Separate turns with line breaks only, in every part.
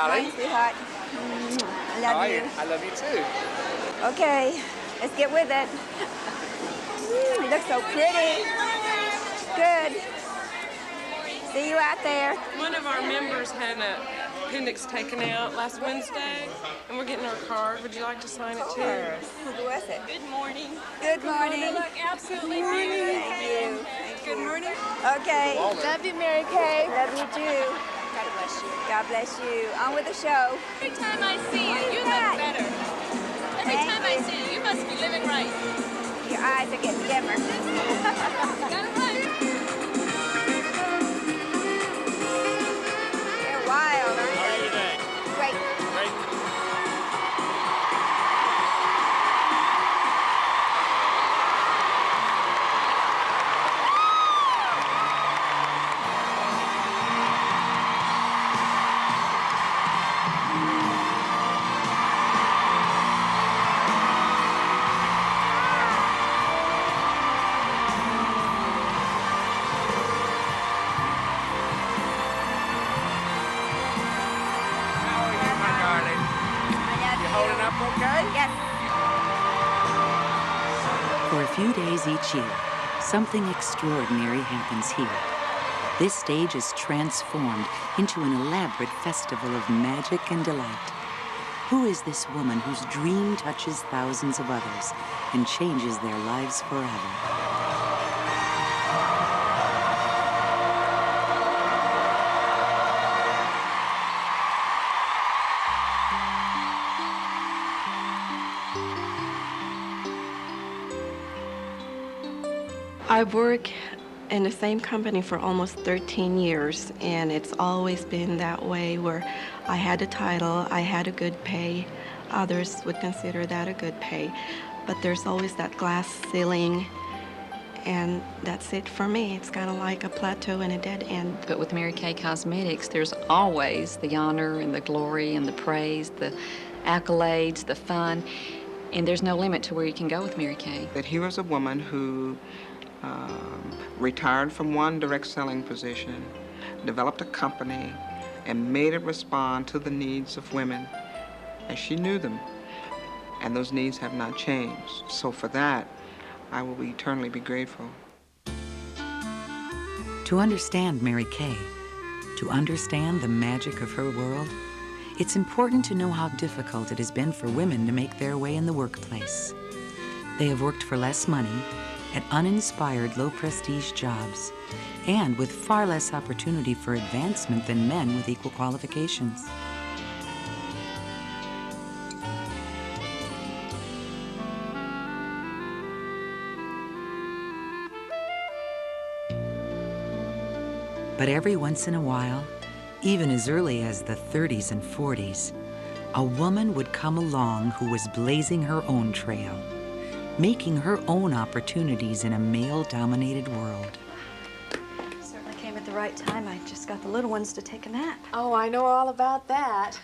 darling.
Hi, sweetheart. I love you.
I love you too.
Okay, let's get with it. You look so pretty. Good. See you out there.
One of our members had an appendix taken out last Wednesday, and we're getting our card. Would you like to sign it too?
Who was it?
Good morning.
Good morning.
You look absolutely
Thank
beautiful.
you.
Good morning.
Okay.
Love you, Mary Kay.
Love you too.
God bless you.
God bless you. On with the show.
Every time I see you, you look better. Every time I see you, you must be living right.
Your eyes are getting dimmer.
Got it right.
They're wild, aren't they?
How are you today?
Great.
Great. Holding up okay?
Yes.
For a few days each year, something extraordinary happens here. This stage is transformed into an elaborate festival of magic and delight. Who is this woman whose dream touches thousands of others and changes their lives forever?
I work in the same company for almost 13 years, and it's always been that way where I had a title, I had a good pay. Others would consider that a good pay. But there's always that glass ceiling, and that's it for me. It's kind of like a plateau and a dead end.
But with Mary Kay Cosmetics, there's always the honor and the glory and the praise, the accolades, the fun, and there's no limit to where you can go with Mary Kay.
That here was a woman who retired from one direct selling position, developed a company, and made it respond to the needs of women as she knew them. And those needs have not changed. So for that, I will eternally be grateful.
To understand Mary Kay, to understand the magic of her world, it's important to know how difficult it has been for women to make their way in the workplace. They have worked for less money, at uninspired, low-prestige jobs, and with far less opportunity for advancement than men with equal qualifications. But every once in a while, even as early as the 30s and 40s, a woman would come along who was blazing her own trail, making her own opportunities in a male-dominated world.
Certainly came at the right time. I just got the little ones to take a nap.
Oh, I know all about that.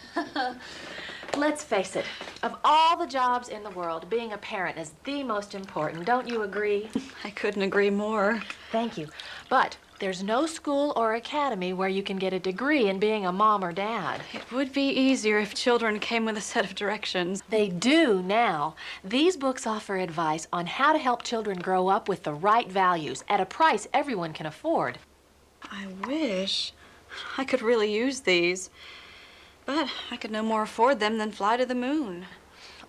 Let's face it, of all the jobs in the world, being a parent is the most important. Don't you agree?
I couldn't agree more.
Thank you. But there's no school or academy where you can get a degree in being a mom or dad.
It would be easier if children came with a set of directions.
They do now. These books offer advice on how to help children grow up with the right values at a price everyone can afford.
I wish I could really use these, but I could no more afford them than fly to the moon.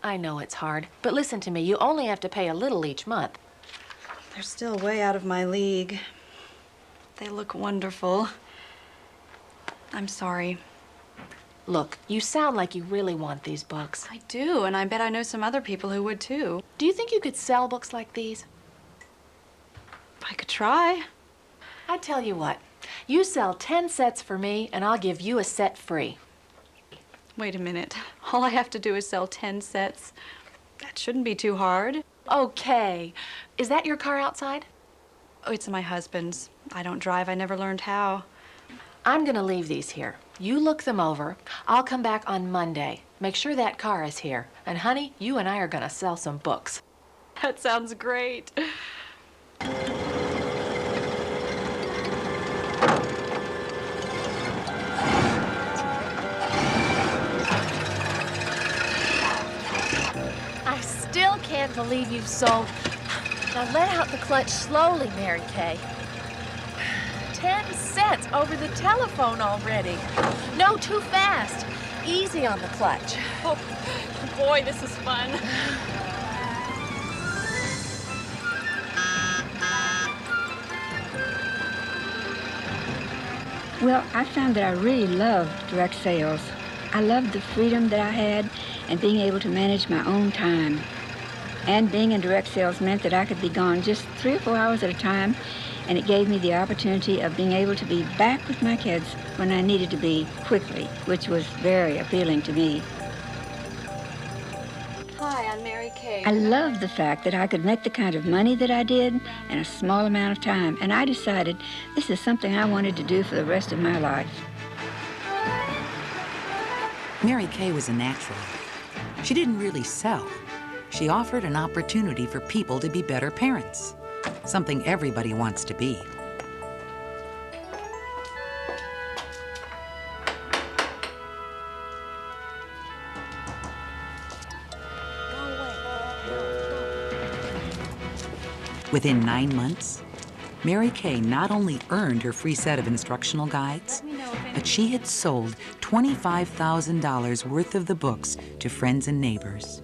I know it's hard, but listen to me. You only have to pay a little each month.
They're still way out of my league. They look wonderful. I'm sorry.
Look, you sound like you really want these books.
I do, and I bet I know some other people who would too.
Do you think you could sell books like these?
I could try.
I tell you what, you sell 10 sets for me, and I'll give you a set free.
Wait a minute. All I have to do is sell 10 sets. That shouldn't be too hard.
Okay. Is that your car outside?
Oh, it's my husband's. I don't drive. I never learned how.
I'm gonna leave these here. You look them over. I'll come back on Monday. Make sure that car is here. And honey, you and I are gonna sell some books.
That sounds great.
can't believe you've sold. Now let out the clutch slowly, Mary Kay. 10 cents over the telephone already. No, too fast. Easy on the clutch.
Oh, boy, this is fun.
Well, I found that I really loved direct sales. I loved the freedom that I had and being able to manage my own time. And being in direct sales meant that I could be gone just 3 or 4 hours at a time, and it gave me the opportunity of being able to be back with my kids when I needed to be quickly, which was very appealing to me.
Hi, I'm Mary Kay.
I loved the fact that I could make the kind of money that I did in a small amount of time, and I decided this is something I wanted to do for the rest of my life.
Mary Kay was a natural. She didn't really sell. She offered an opportunity for people to be better parents, something everybody wants to be. Within 9 months, Mary Kay not only earned her free set of instructional guides, but she had sold $25,000 worth of the books to friends and neighbors.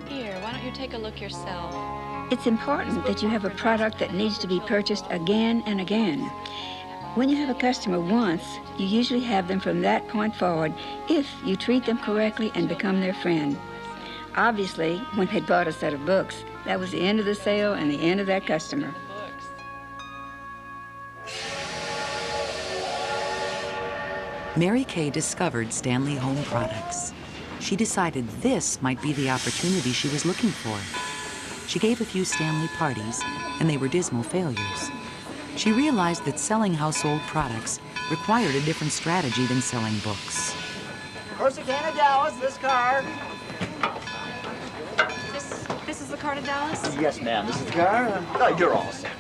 Here, why don't you take a look yourself?
It's important that you have a product that needs to be purchased again and again. When you have a customer once, you usually have them from that point forward if you treat them correctly and become their friend. Obviously, when they bought a set of books, that was the end of the sale and the end of that customer.
Mary Kay discovered Stanley Home Products. She decided this might be the opportunity she was looking for. She gave a few Stanley parties, and they were dismal failures. She realized that selling household products required a different strategy than selling books.
Corsicana, Dallas, this car.
This is the car to Dallas?
Yes, ma'am, this is the car. Oh, you're all set.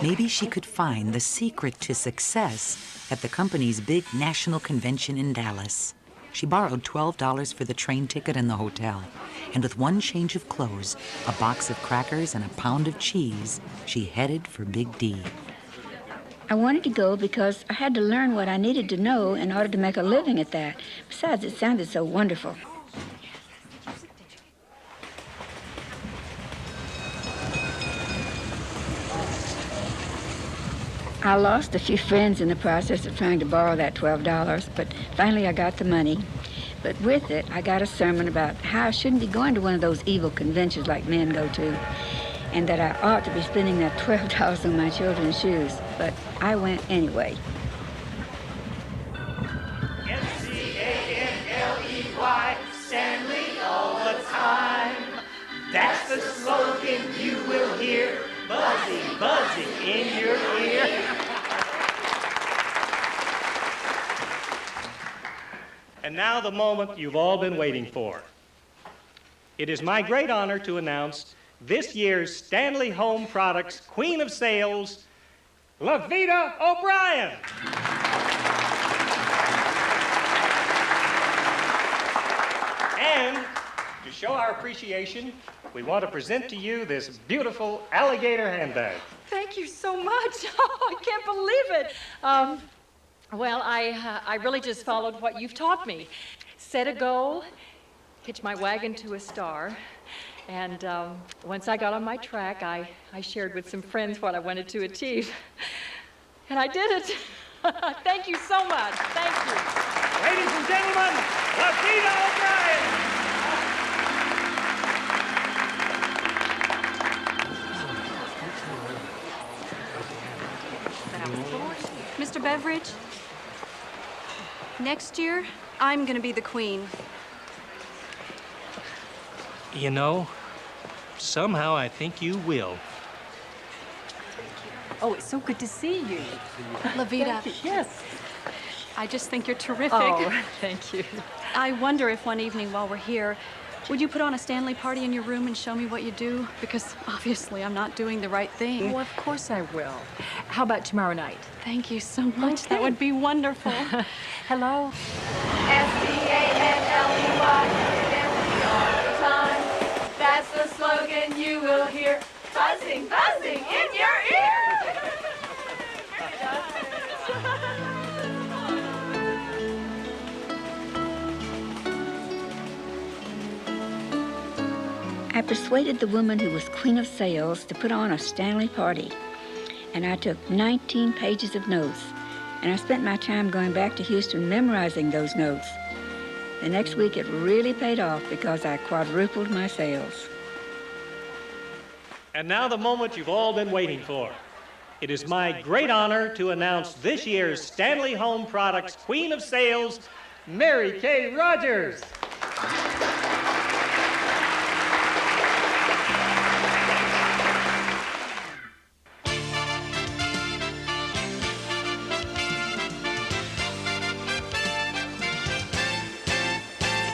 Maybe she could find the secret to success at the company's big national convention in Dallas. She borrowed $12 for the train ticket and the hotel, and with one change of clothes, a box of crackers, and a pound of cheese, she headed for Big D.
I wanted to go because I had to learn what I needed to know in order to make a living at that. Besides, it sounded so wonderful. I lost a few friends in the process of trying to borrow that $12, but finally I got the money. But with it, I got a sermon about how I shouldn't be going to one of those evil conventions like men go to, and that I ought to be spending that $12 on my children's shoes. But I went anyway.
S-C-A-N-L-E-Y, Stanley all the time. That's the slogan you will hear, buzzing, buzzing in your ear. And now the moment you've all been waiting for. It is my great honor to announce this year's Stanley Home Products Queen of Sales, Lavita O'Brien. And to show our appreciation, we want to present to you this beautiful alligator handbag.
Thank you so much. Oh, I can't believe it. Well, I really just followed what you've taught me. Set a goal, hitch my wagon to a star, and once I got on my track, I shared with some friends what I wanted to achieve. And I did it. Thank you so much. Thank you.
Ladies and gentlemen, Lavita O'Brien.
Mr. Beveridge, next year, I'm going to be the queen.
You know, somehow I think you will.
Oh, it's so good to see you.
Lavita.
Yes.
I just think you're terrific.
Oh, thank you.
I wonder if one evening while we're here, would you put on a Stanley party in your room and show me what you do? Because obviously I'm not doing the right thing.
Well, of course I will. How about tomorrow night?
Thank you so much. That would be wonderful.
Hello?
S-T-A-N-L-E-Y, Stanley all the time.
I persuaded the woman who was queen of sales to put on a Stanley party. And I took 19 pages of notes. And I spent my time going back to Houston memorizing those notes. The next week it really paid off because I quadrupled my sales.
And now the moment you've all been waiting for. It is my great honor to announce this year's Stanley Home Products Queen of Sales, Mary Kay Rogers.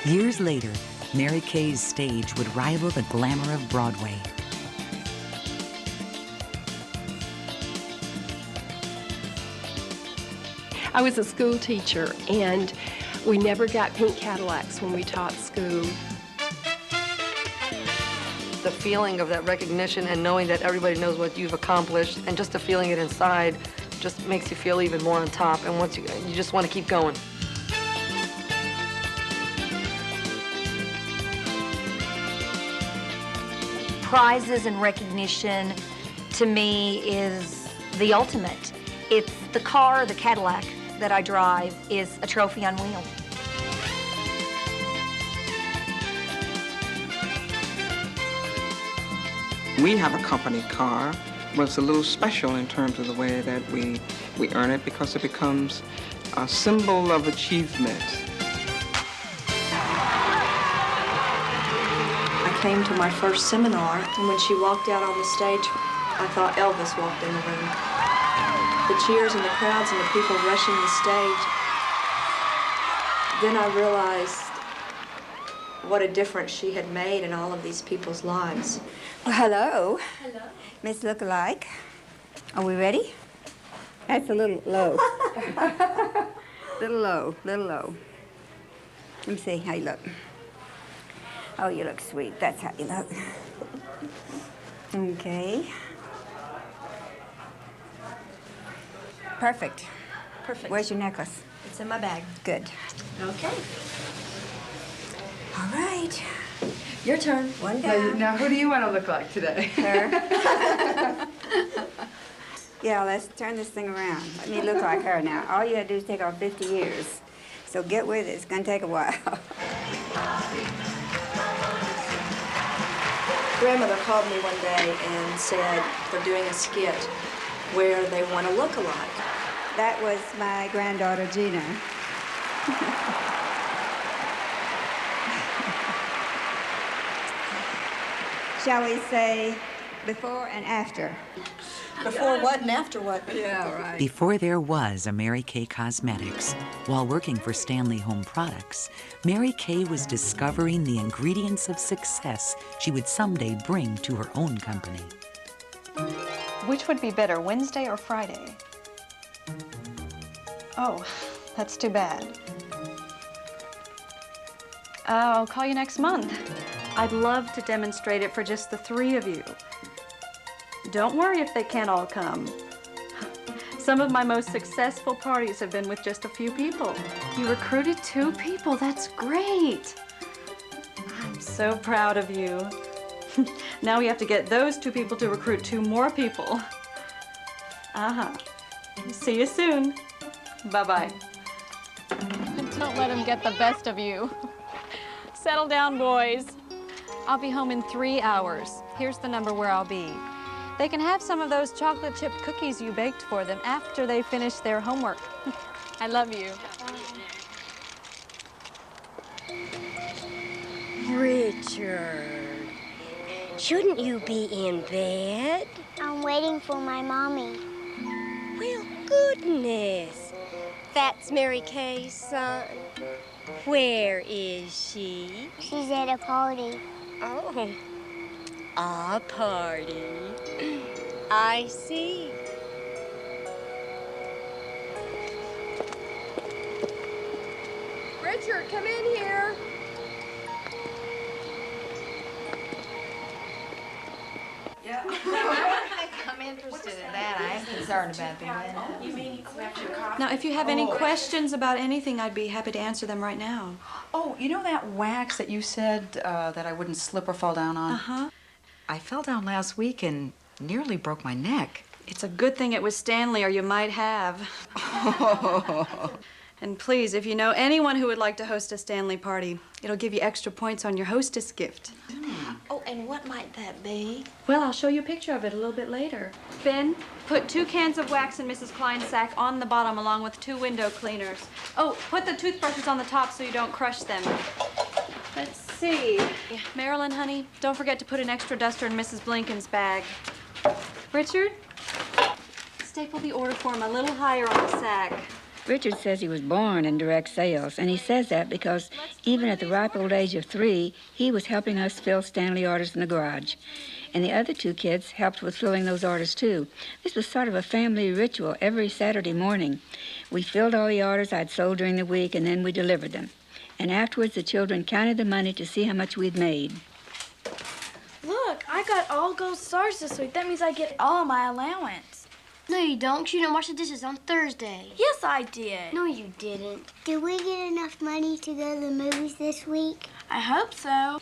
Years later, Mary Kay's stage would rival the glamour of Broadway.
I was a school teacher, and we never got pink Cadillacs when we taught school.
The feeling of that recognition and knowing that everybody knows what you've accomplished, and just the feeling it inside just makes you feel even more on top, and once you just want to keep going.
Prizes and recognition, to me, is the ultimate. It's the car, the Cadillac that I drive, is a trophy on wheels.
We have a company car, but it's a little special in terms of the way that we earn it, because it becomes a symbol of achievement.
I came to my first seminar, and when she walked out on the stage, I thought Elvis walked in the room. The cheers and the crowds and the people rushing the stage. Then I realized what a difference she had made in all of these people's lives.
Well, hello. Hello. Miss Lookalike. Are we ready? That's a little low. Little low, little low. Let me see how you look. Oh, you look sweet. That's how you look. Okay. Perfect.
Perfect.
Where's your necklace?
It's in my bag.
Good.
Okay.
All right.
Your turn.
One down.
Now, who do you want to look like today?
Her. Yeah, let's turn this thing around. Let me look like her now. All you gotta do is take off 50 years. So get with it. It's gonna take a while.
Grandmother called me one day and said they're doing a skit where they want to look alike.
That was my granddaughter, Gina. Shall we say before and after?
Before what and after what?
Yeah, right.
Before there was a Mary Kay Cosmetics, while working for Stanley Home Products, Mary Kay was discovering the ingredients of success she would someday bring to her own company.
Which would be better, Wednesday or Friday? Oh, that's too bad. I'll call you next month. I'd love to demonstrate it for just the three of you. Don't worry if they can't all come. Some of my most successful parties have been with just a few people. You recruited 2 people, that's great. I'm so proud of you. Now we have to get those 2 people to recruit 2 more people. See you soon. Bye-bye.
Don't let them get the best of you. Settle down, boys.
I'll be home in 3 hours. Here's the number where I'll be. They can have some of those chocolate chip cookies you baked for them after they finish their homework.
I love you.
Richard, shouldn't you be in bed?
I'm waiting for my mommy.
Well, goodness. That's Mary Kay's son. Where is she?
She's at a party.
Oh, a party. I see.
Richard, come in here.
Yeah. I'm interested in that. I am concerned about the
Now, if you have any questions about anything, I'd be happy to answer them right now.
Oh, you know that wax that you said that I wouldn't slip or fall down on?
Uh-huh.
I fell down last week and nearly broke my neck.
It's a good thing it was Stanley, or you might have. And please, if you know anyone who would like to host a Stanley party, it'll give you extra points on your hostess gift.
Oh, and what might that be?
Well, I'll show you a picture of it a little bit later. Finn, put 2 cans of wax in Mrs. Klein's sack on the bottom along with 2 window cleaners. Oh, put the toothbrushes on the top so you don't crush them. Let's see. Marilyn, honey, don't forget to put an extra duster in Mrs. Blinken's bag. Richard, staple the order form a little higher on the sack.
Richard says he was born in direct sales, and he says that because even at the ripe old age of 3, he was helping us fill Stanley orders in the garage. And the other 2 kids helped with filling those orders, too. This was sort of a family ritual every Saturday morning. We filled all the orders I'd sold during the week, and then we delivered them. And afterwards, the children counted the money to see how much we'd made.
Look, I got all gold stars this week. That means I get all my allowance.
No, you don't. You didn't wash the dishes on Thursday.
Yes, I did.
No, you didn't. Did we get enough money to go to the movies this week?
I hope so.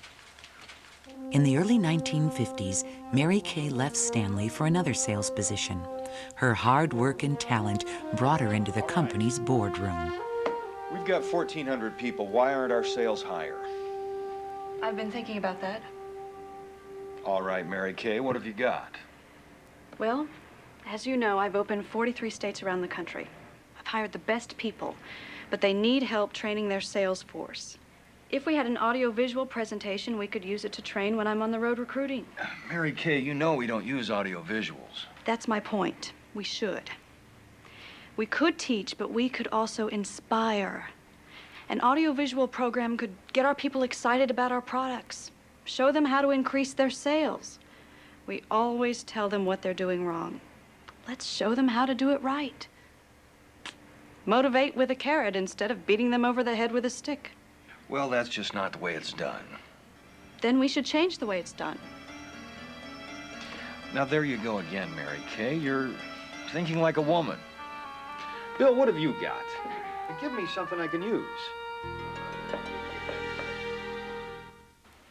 In the early 1950s, Mary Kay left Stanley for another sales position. Her hard work and talent brought her into the company's boardroom.
We've got 1,400 people. Why aren't our sales higher?
I've been thinking about that.
All right, Mary Kay, what have you got?
Well, as you know, I've opened 43 states around the country. I've hired the best people, but they need help training their sales force. If we had an audio-visual presentation, we could use it to train when I'm on the road recruiting.
Mary Kay, you know we don't use audio visuals.
That's my point. We should. We could teach, but we could also inspire. An audio-visual program could get our people excited about our products, show them how to increase their sales. We always tell them what they're doing wrong. Let's show them how to do it right. Motivate with a carrot instead of beating them over the head with a stick.
Well, that's just not the way it's done.
Then we should change the way it's done.
Now, there you go again, Mary Kay. You're thinking like a woman. Bill, what have you got? Give me something I can use.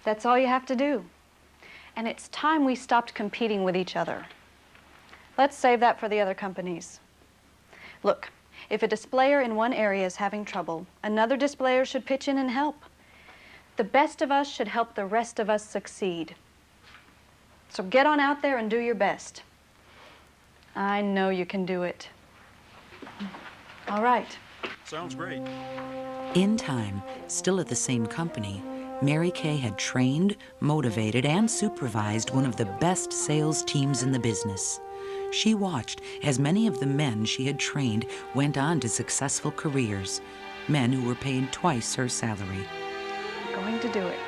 That's all you have to do. And it's time we stopped competing with each other. Let's save that for the other companies. Look, if a displayer in one area is having trouble, another displayer should pitch in and help. The best of us should help the rest of us succeed. So get on out there and do your best. I know you can do it. All right.
Sounds great.
In time, still at the same company, Mary Kay had trained, motivated, and supervised one of the best sales teams in the business. She watched as many of the men she had trained went on to successful careers, men who were paid twice her salary.
I'm going to do it.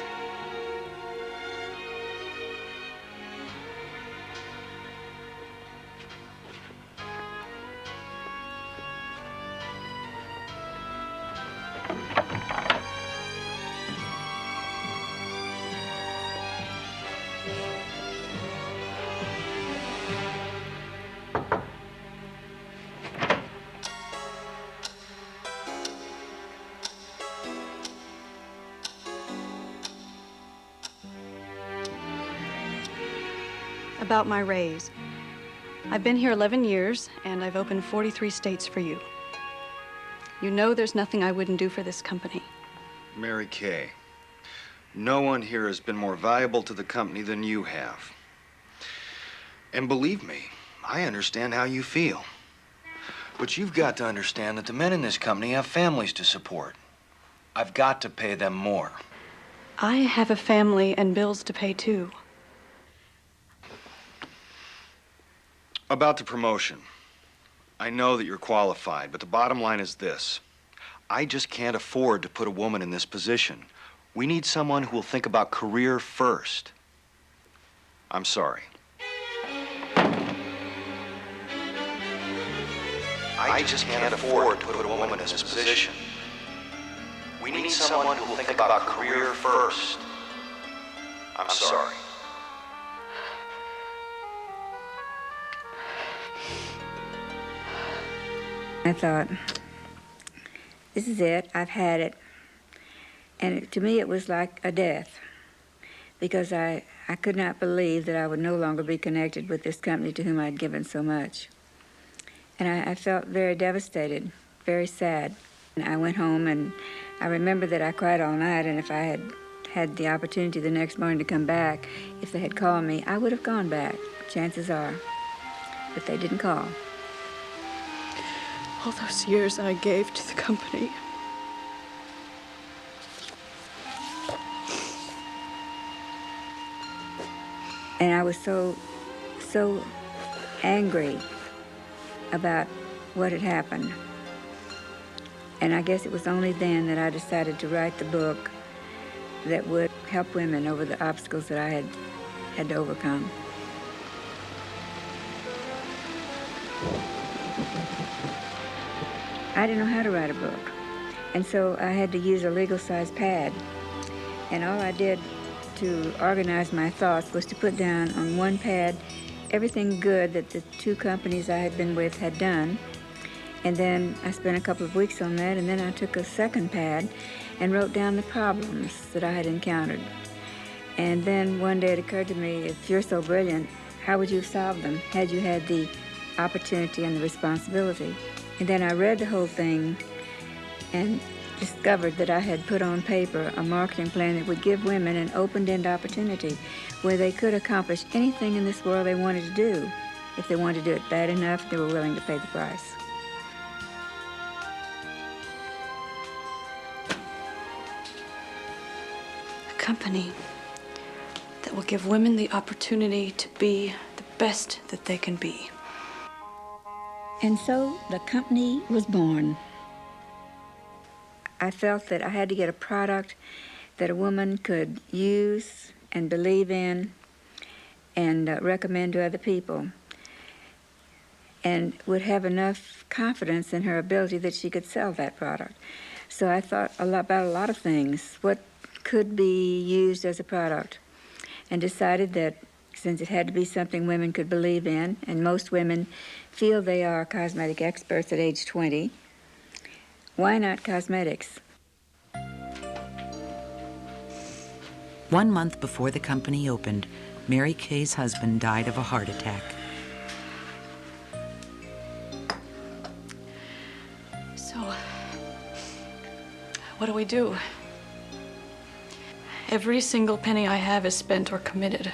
About my raise. I've been here 11 years, and I've opened 43 states for you. You know there's nothing I wouldn't do for this company.
Mary Kay, no one here has been more valuable to the company than you have. And believe me, I understand how you feel. But you've got to understand that the men in this company have families to support. I've got to pay them more.
I have a family and bills to pay, too.
About the promotion. I know that you're qualified, but the bottom line is this. I just can't afford to put a woman in this position. We need someone who will think about career first. I'm sorry. I just can't afford to put a woman in this position. We need someone who will think about career first. I'm sorry.
I thought, this is it. I've had it. And to me, it was like a death, because I could not believe that I would no longer be connected with this company to whom I'd given so much. And I felt very devastated, very sad. And I went home, and I remember that I cried all night, and if I had had the opportunity the next morning to come back, if they had called me, I would have gone back, chances are. But they didn't call.
All those years I gave to the company.
And I was so angry about what had happened. And I guess it was only then that I decided to write the book that would help women over the obstacles that I had to overcome. I didn't know how to write a book, and so I had to use a legal-sized pad. And all I did to organize my thoughts was to put down on one pad everything good that the two companies I had been with had done. And then I spent a couple of weeks on that, and then I took a second pad and wrote down the problems that I had encountered. And then one day it occurred to me, if you're so brilliant, how would you have solved them had you had the opportunity and the responsibility? And then I read the whole thing and discovered that I had put on paper a marketing plan that would give women an open-end opportunity where they could accomplish anything in this world they wanted to do. If they wanted to do it bad enough, they were willing to pay the price.
A company that will give women the opportunity to be the best that they can be.
And so the company was born. I felt that I had to get a product that a woman could use and believe in and recommend to other people, and would have enough confidence in her ability that she could sell that product. So I thought about a lot of things. What could be used as a product? And decided that since it had to be something women could believe in, and most women feel they are cosmetic experts at age 20, why not cosmetics?
1 month before the company opened, Mary Kay's husband died of a heart attack.
So, what do we do? Every single penny I have is spent or committed.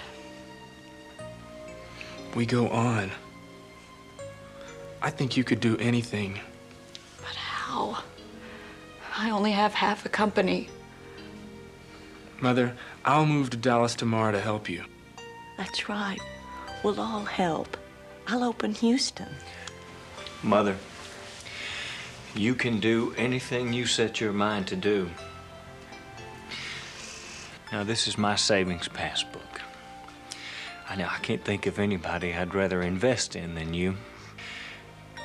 We go on. I think you could do anything.
But how? I only have half a company.
Mother, I'll move to Dallas tomorrow to help you.
That's right. We'll all help. I'll open Houston.
Mother, you can do anything you set your mind to do. Now, this is my savings passbook. I can't think of anybody I'd rather invest in than you.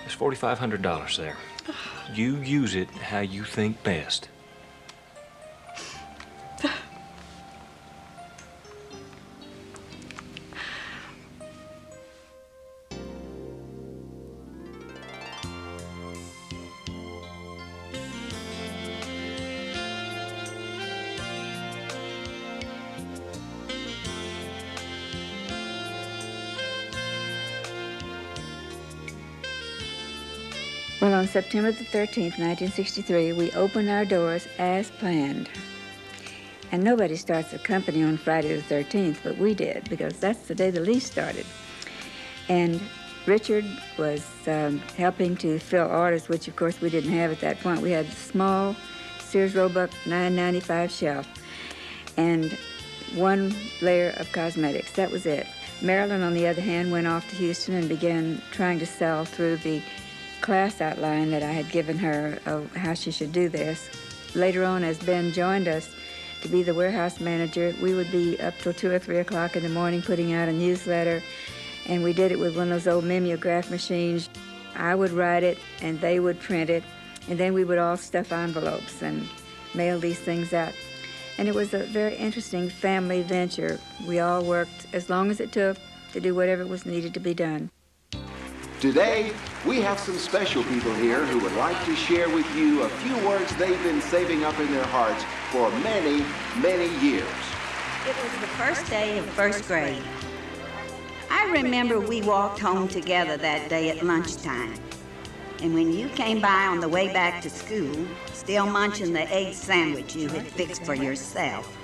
There's $4,500 there. You use it how you think best.
Well, on September the 13th, 1963, we opened our doors as planned. And nobody starts a company on Friday the 13th, but we did, because that's the day the lease started. And Richard was helping to fill orders, which of course we didn't have at that point. We had a small Sears Roebuck $9.95 shelf and one layer of cosmetics. That was it. Marilyn, on the other hand, went off to Houston and began trying to sell through the class outline that I had given her of how she should do this. Later on, as Ben joined us to be the warehouse manager, we would be up till 2 or 3 o'clock in the morning putting out a newsletter, and we did it with one of those old mimeograph machines. I would write it, and they would print it, and then we would all stuff envelopes and mail these things out. And it was a very interesting family venture. We all worked as long as it took to do whatever was needed to be done.
Today,
we have some special people here who would like to share with you a few words they've been saving up in their hearts for many, many years.
It was the first day of first grade. I remember we walked home together that day at lunchtime. And when you came by on the way back to school, still munching the egg sandwich you had fixed for yourself,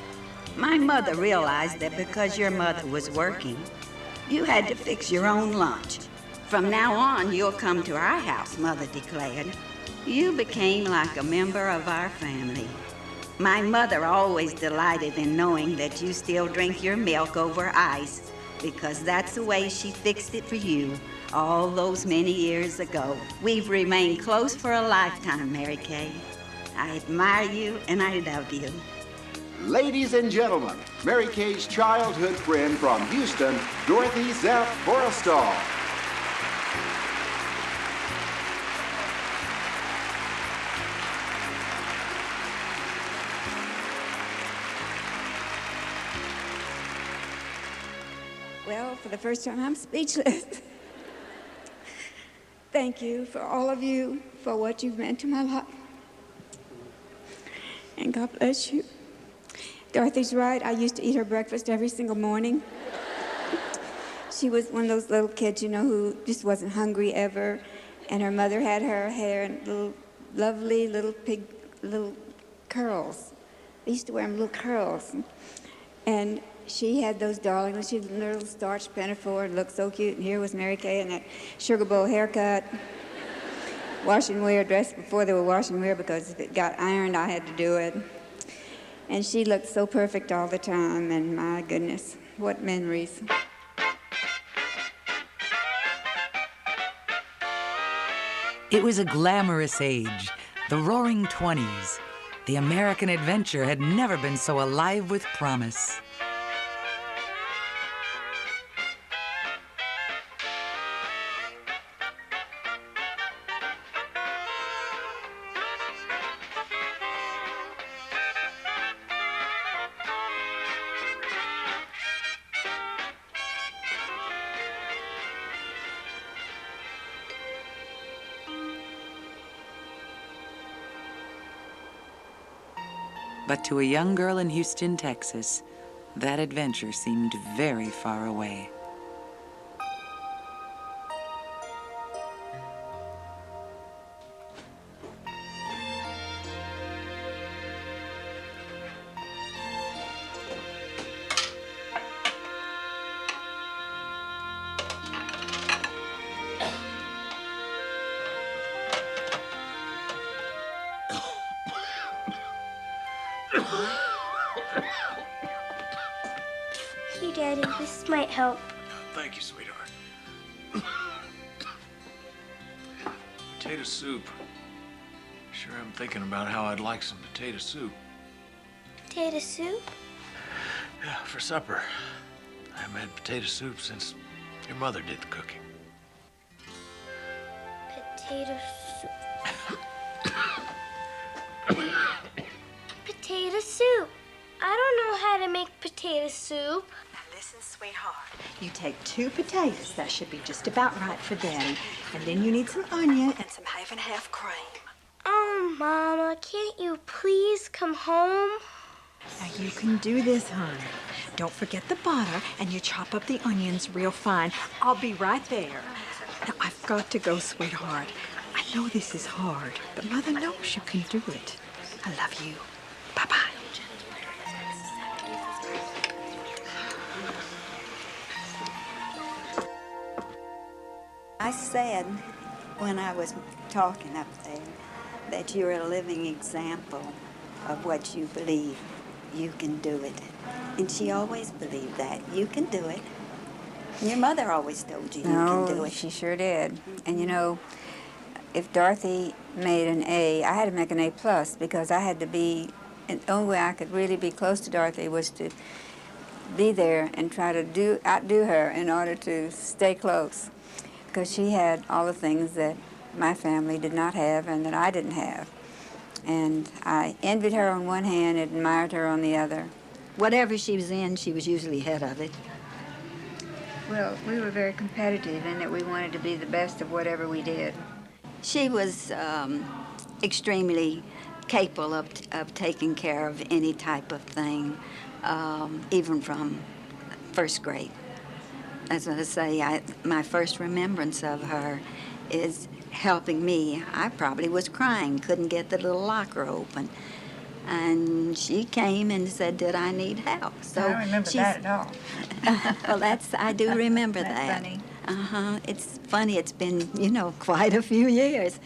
my mother realized that because your mother was working, you had to fix your own lunch. From now on, you'll come to our house, Mother declared. You became like a member of our family. My mother always delighted in knowing that you still drink your milk over ice, because that's the way she fixed it for you all those many years ago. We've remained close for a lifetime, Mary Kay. I admire you and I love you.
Ladies and gentlemen, Mary Kay's childhood friend from Houston, Dorothy Zepp Forrestal.
Well, for the first time, I'm speechless. Thank you for all of you for what you've meant to my life. And God bless you. Dorothy's right. I used to eat her breakfast every single morning. She was one of those little kids, you know, who just wasn't hungry ever. And her mother had her hair in little, lovely little curls. They used to wear them little curls. And she had those darling, she had a little starched pinafore and looked so cute. And here was Mary Kay in that sugar bowl haircut. Wash and wear dress before they were wash and wear, because if it got ironed, I had to do it. And she looked so perfect all the time, and my goodness, what memories.
It was a glamorous age, the roaring 20s. The American adventure had never been so alive with promise. But to a young girl in Houston, Texas, that adventure seemed very far away.
Here, Daddy, this might help.
Thank you, sweetheart. Potato soup. Sure am thinking about how I'd like some potato soup.
Potato soup?
Yeah, for supper. I haven't had potato soup since your mother did the cooking.
Potato soup. Potato soup. I don't know how to make potato soup.
Now listen, sweetheart. You take 2 potatoes. That should be just about right for Daddy. And then you need some onion and some half and half cream.
Oh, Mama, can't you please come home?
Now you can do this, honey. Don't forget the butter, and you chop up the onions real fine. I'll be right there. Now, I've got to go, sweetheart. I know this is hard, but Mother knows you can do it. I love you. Bye-bye.
I said when I was talking up there that you're a living example of what you believe. You can do it. And she always believed that. You can do it. Your mother always told you can do it.
She sure did. And you know, if Dorothy made an A, I had to make an A+, because I had to be, and the only way I could really be close to Dorothy was to be there and try to outdo her in order to stay close. Because she had all the things that my family did not have and that I didn't have. And I envied her on one hand, admired her on the other.
Whatever she was in, she was usually ahead of it. Well, we were very competitive in that we wanted to be the best of whatever we did. She was extremely capable of taking care of any type of thing, even from first grade. As I say, my first remembrance of her is helping me. I probably was crying, couldn't get the little locker open. And she came and said, did I need help? So
I don't remember that at all.
Well, I do remember
That's
that.
funny.
It's funny, it's been, quite a few years.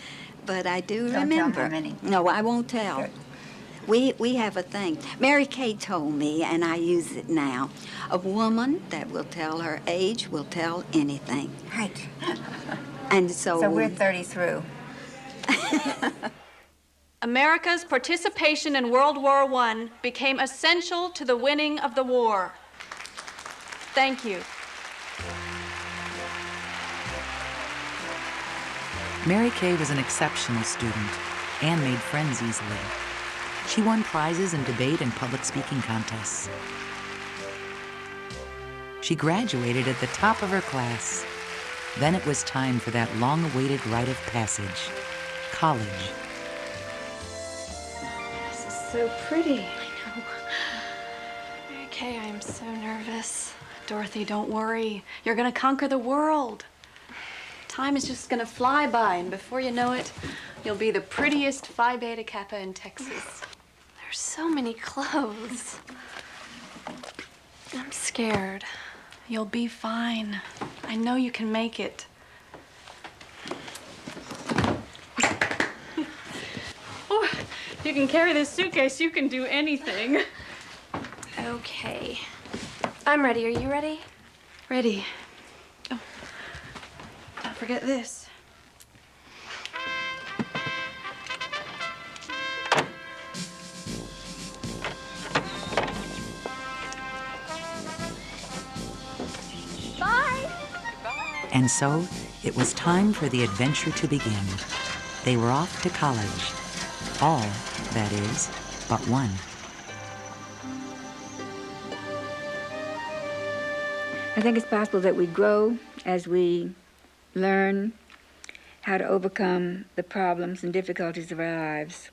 But I do
Don't
remember.
tell how many.
No, I won't tell. We have a thing. Mary Kay told me, and I use it now, a woman that will tell her age will tell anything.
Right.
And so...
So we're 30 through.
America's participation in World War I became essential to the winning of the war. Thank you.
Mary Kay was an exceptional student and made friends easily. She won prizes in debate and public speaking contests. She graduated at the top of her class. Then it was time for that long-awaited rite of passage, college.
This is so pretty. I know. Mary Kay, I am so nervous. Dorothy, don't worry. You're gonna conquer the world. Time is just gonna fly by, and before you know it, you'll be the prettiest Phi Beta Kappa in Texas. There's so many clothes. I'm scared. You'll be fine. I know you can make it. Oh, if you can carry this suitcase, you can do anything.
Okay. I'm ready. Are you ready?
Ready. Oh, don't forget this.
And so, it was time for the adventure to begin. They were off to college. All, that is, but one.
I think it's possible that we grow as we learn how to overcome the problems and difficulties of our lives.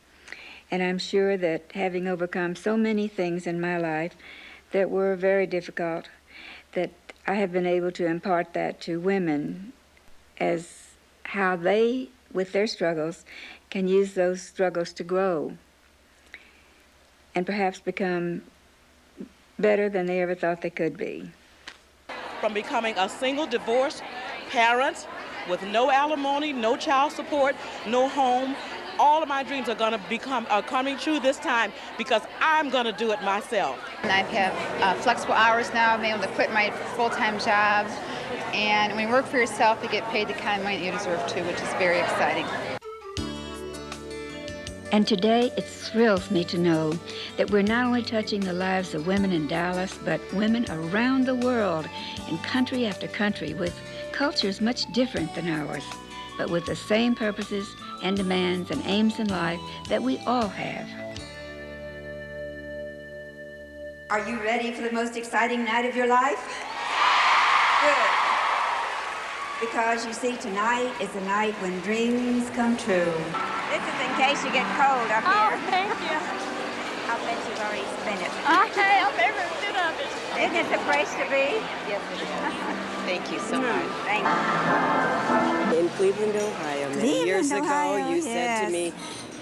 And I'm sure that having overcome so many things in my life that were very difficult, that I have been able to impart that to women as how they, with their struggles, can use those struggles to grow and perhaps become better than they ever thought they could be.
From becoming a single divorced parent with no alimony, no child support, no home, all of my dreams are coming true this time because I'm going to do it myself.
And I have flexible hours now. I'm able to quit my full-time job. And when you work for yourself, you get paid the kind of money that you deserve to, which is very exciting.
And today, it thrills me to know that we're not only touching the lives of women in Dallas, but women around the world, in country after country, with cultures much different than ours, but with the same purposes and demands and aims in life that we all have.
Are you ready for the most exciting night of your life? Good. Because you see, tonight is the night when dreams come true. This is in case you get cold up here.
Oh, thank you.
I'll bet you've already spent it.
Okay, I'll never do that.
Isn't this a place to be?
Yes, it is.
Thank you so much.
Thank you.
In Cleveland, Ohio, many
Cleveland,
years ago,
Ohio,
you said to
yes.
me,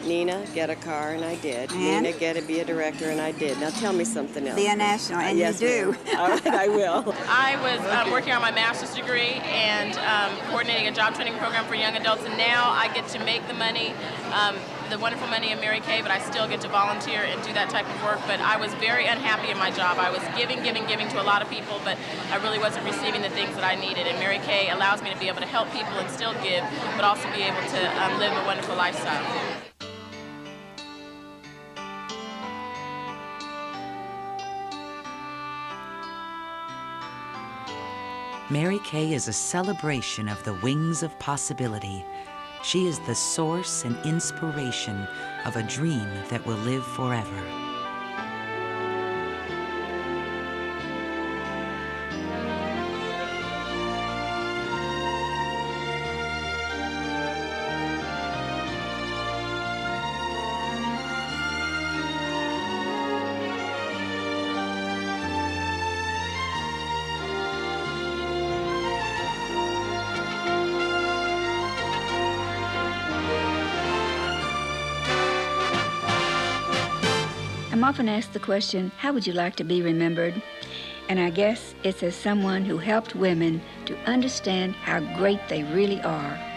Nina, get a car, and I did.
And?
Nina, get to be a director, and I did. Now tell me something else.
Be a national, and
yes,
you do.
ma'am. All right, I will.
I was working on my master's degree and coordinating a job training program for young adults, and now I get to make the money, the wonderful money in Mary Kay, but I still get to volunteer and do that type of work. But I was very unhappy in my job. I was giving to a lot of people, but I really wasn't receiving the things that I needed. And Mary Kay allows me to be able to help people and still give, but also be able to live a wonderful lifestyle.
Mary Kay is a celebration of the wings of possibility. She is the source and inspiration of a dream that will live forever.
often asked the question, how would you like to be remembered? And I guess it's as someone who helped women to understand how great they really are.